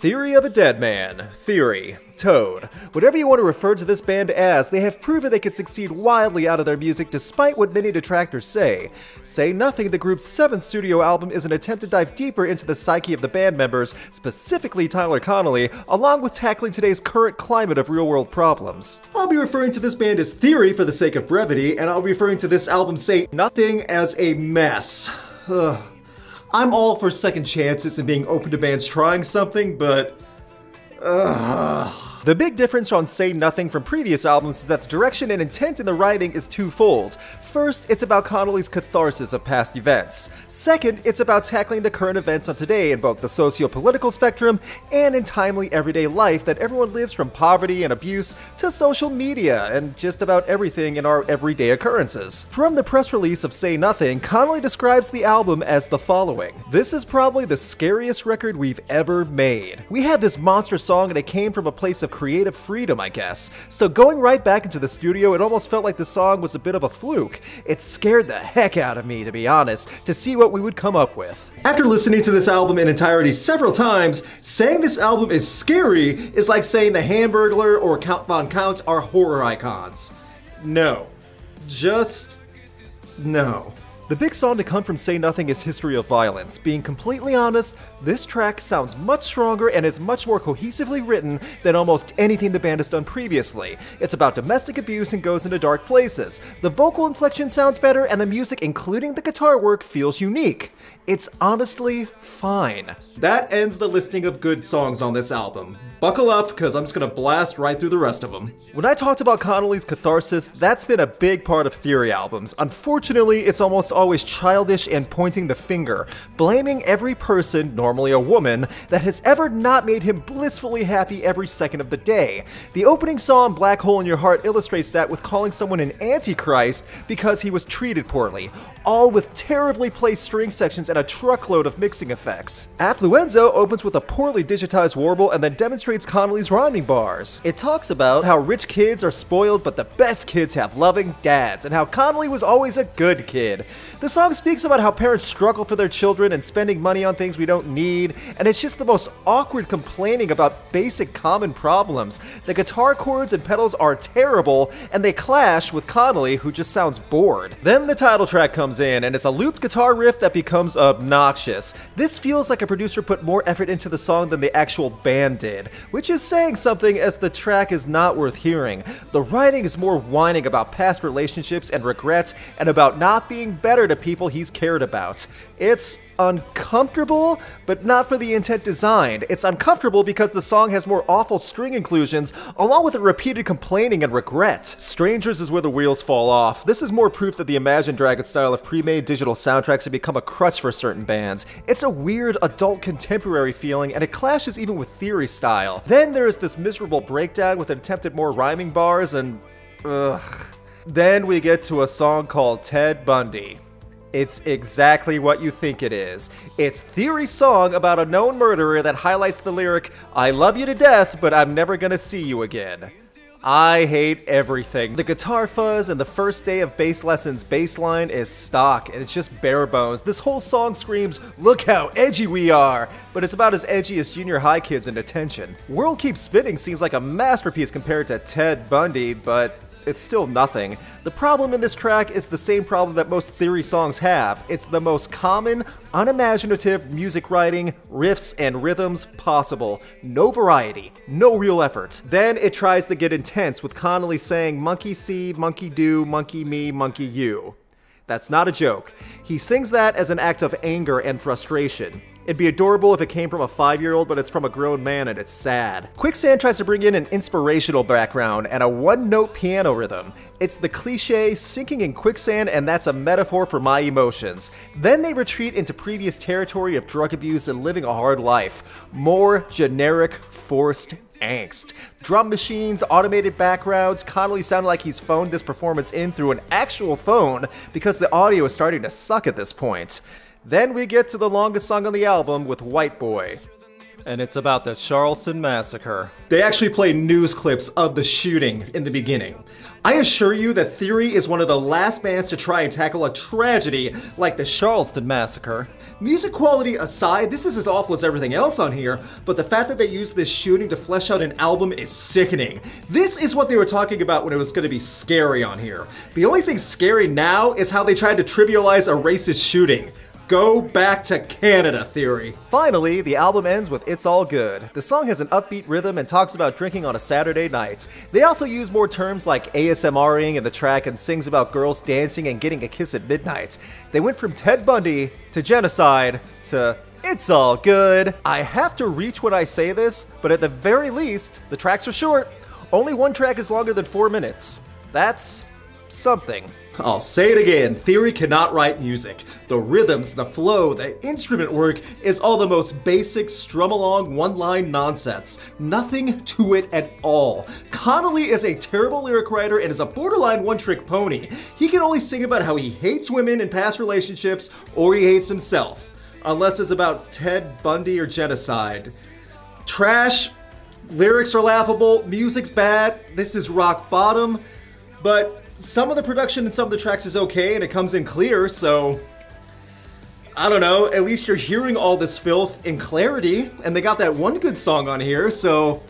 Theory of a Deadman, Theory, Toad. Whatever you want to refer to this band as, they have proven they can succeed wildly out of their music despite what many detractors say. Say Nothing, the group's 7th studio album, is an attempt to dive deeper into the psyche of the band members, specifically Tyler Connolly, along with tackling today's current climate of real-world problems. I'll be referring to this band as Theory for the sake of brevity, and I'll be referring to this album, Say Nothing, as a mess. Ugh. I'm all for second chances and being open to bands trying something, but the big difference on Say Nothing from previous albums is that the direction and intent in the writing is twofold. First, it's about Connolly's catharsis of past events. Second, it's about tackling the current events of today in both the socio-political spectrum and in timely everyday life that everyone lives, from poverty and abuse to social media and just about everything in our everyday occurrences. From the press release of Say Nothing, Connolly describes the album as the following. "This is probably the scariest record we've ever made. We had this monster song and it came from a place of creative freedom, I guess. So going right back into the studio, it almost felt like the song was a bit of a fluke. It scared the heck out of me, to be honest, to see what we would come up with." After listening to this album in entirety several times, saying this album is scary is like saying the Hamburglar or Count Von Count are horror icons. No. Just no. The big song to come from Say Nothing is History of Violence. Being completely honest, this track sounds much stronger and is much more cohesively written than almost anything the band has done previously. It's about domestic abuse and goes into dark places. The vocal inflection sounds better and the music, including the guitar work, feels unique. It's honestly fine. That ends the listing of good songs on this album. Buckle up, because I'm just gonna blast right through the rest of them. When I talked about Connolly's catharsis, that's been a big part of Theory albums. Unfortunately, it's almost always childish and pointing the finger, blaming every person, normally a woman, that has ever not made him blissfully happy every second of the day. The opening song, Black Hole in Your Heart, illustrates that with calling someone an antichrist because he was treated poorly, all with terribly placed string sections and a truckload of mixing effects. Affluenza opens with a poorly digitized warble and then demonstrates Connolly's rhyming bars. It talks about how rich kids are spoiled but the best kids have loving dads, and how Connolly was always a good kid. The song speaks about how parents struggle for their children and spending money on things we don't need, and it's just the most awkward complaining about basic common problems. The guitar chords and pedals are terrible, and they clash with Connolly, who just sounds bored. Then the title track comes in, and it's a looped guitar riff that becomes obnoxious. This feels like a producer put more effort into the song than the actual band did, which is saying something, as the track is not worth hearing. The writing is more whining about past relationships and regrets, and about not being better to people he's cared about. It's uncomfortable, but not for the intent designed. It's uncomfortable because the song has more awful string inclusions, along with the repeated complaining and regret. Strangers is where the wheels fall off. This is more proof that the Imagine Dragons style of pre-made digital soundtracks have become a crutch for certain bands. It's a weird adult contemporary feeling, and it clashes even with Theory style. Then there is this miserable breakdown with an attempt at more rhyming bars, and Then we get to a song called Ted Bundy. It's exactly what you think it is. It's Theory's song about a known murderer that highlights the lyric, "I love you to death, but I'm never gonna see you again." I hate everything. The guitar fuzz and the first day of bass lessons bass line is stock, and it's just bare bones. This whole song screams, "Look how edgy we are!" but it's about as edgy as junior high kids in detention. World Keeps Spinning seems like a masterpiece compared to Ted Bundy, but it's still nothing. The problem in this track is the same problem that most Theory songs have. It's the most common, unimaginative music writing, riffs, and rhythms possible. No variety, no real effort. Then it tries to get intense with Connolly saying, "Monkey see, monkey do, monkey me, monkey you." That's not a joke. He sings that as an act of anger and frustration. It'd be adorable if it came from a 5-year-old, but it's from a grown man and it's sad. Quicksand tries to bring in an inspirational background and a one-note piano rhythm. It's the cliche sinking in quicksand, and that's a metaphor for my emotions. Then they retreat into previous territory of drug abuse and living a hard life. More generic, forced angst. Drum machines, automated backgrounds. Connolly sounded like he's phoned this performance in through an actual phone because the audio is starting to suck at this point. Then we get to the longest song on the album with White Boy. And it's about the Charleston Massacre. They actually play news clips of the shooting in the beginning. I assure you that Theory is one of the last bands to try and tackle a tragedy like the Charleston Massacre. Music quality aside, this is as awful as everything else on here, but the fact that they used this shooting to flesh out an album is sickening. This is what they were talking about when it was going to be scary on here. The only thing scary now is how they tried to trivialize a racist shooting. Go back to Canada, Theory. Finally, the album ends with It's All Good. The song has an upbeat rhythm and talks about drinking on a Saturday night. They also use more terms like ASMRing in the track and sings about girls dancing and getting a kiss at midnight. They went from Ted Bundy to genocide to It's All Good. I have to reach when I say this, but at the very least, the tracks are short. Only one track is longer than 4 minutes. That's something. I'll say it again, Theory cannot write music. The rhythms, the flow, the instrument work is all the most basic strum-along one-line nonsense. Nothing to it at all. Connolly is a terrible lyric writer and is a borderline one-trick pony. He can only sing about how he hates women in past relationships or he hates himself. Unless it's about Ted Bundy or genocide. Trash, lyrics are laughable, music's bad, this is rock bottom, but some of the production in some of the tracks is okay and it comes in clear, so I don't know, at least you're hearing all this filth in clarity, and they got that one good song on here, so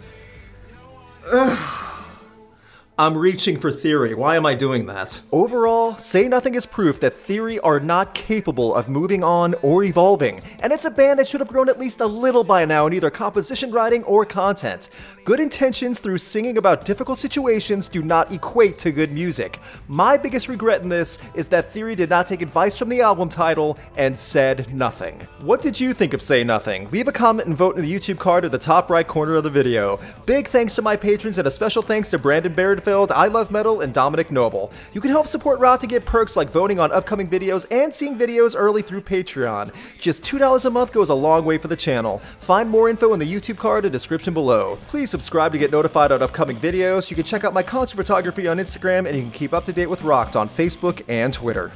I'm reaching for Theory. Why am I doing that? Overall, Say Nothing is proof that Theory are not capable of moving on or evolving, and it's a band that should have grown at least a little by now in either composition writing or content. Good intentions through singing about difficult situations do not equate to good music. My biggest regret in this is that Theory did not take advice from the album title and said nothing. What did you think of Say Nothing? Leave a comment and vote in the YouTube card at the top right corner of the video. Big thanks to my patrons and a special thanks to Brandon Baird, I Love Metal, and Dominic Noble. You can help support Rock to get perks like voting on upcoming videos and seeing videos early through Patreon. Just $2 a month goes a long way for the channel. Find more info in the YouTube card and description below. Please subscribe to get notified on upcoming videos. You can check out my concert photography on Instagram, and you can keep up to date with Rocked on Facebook and Twitter.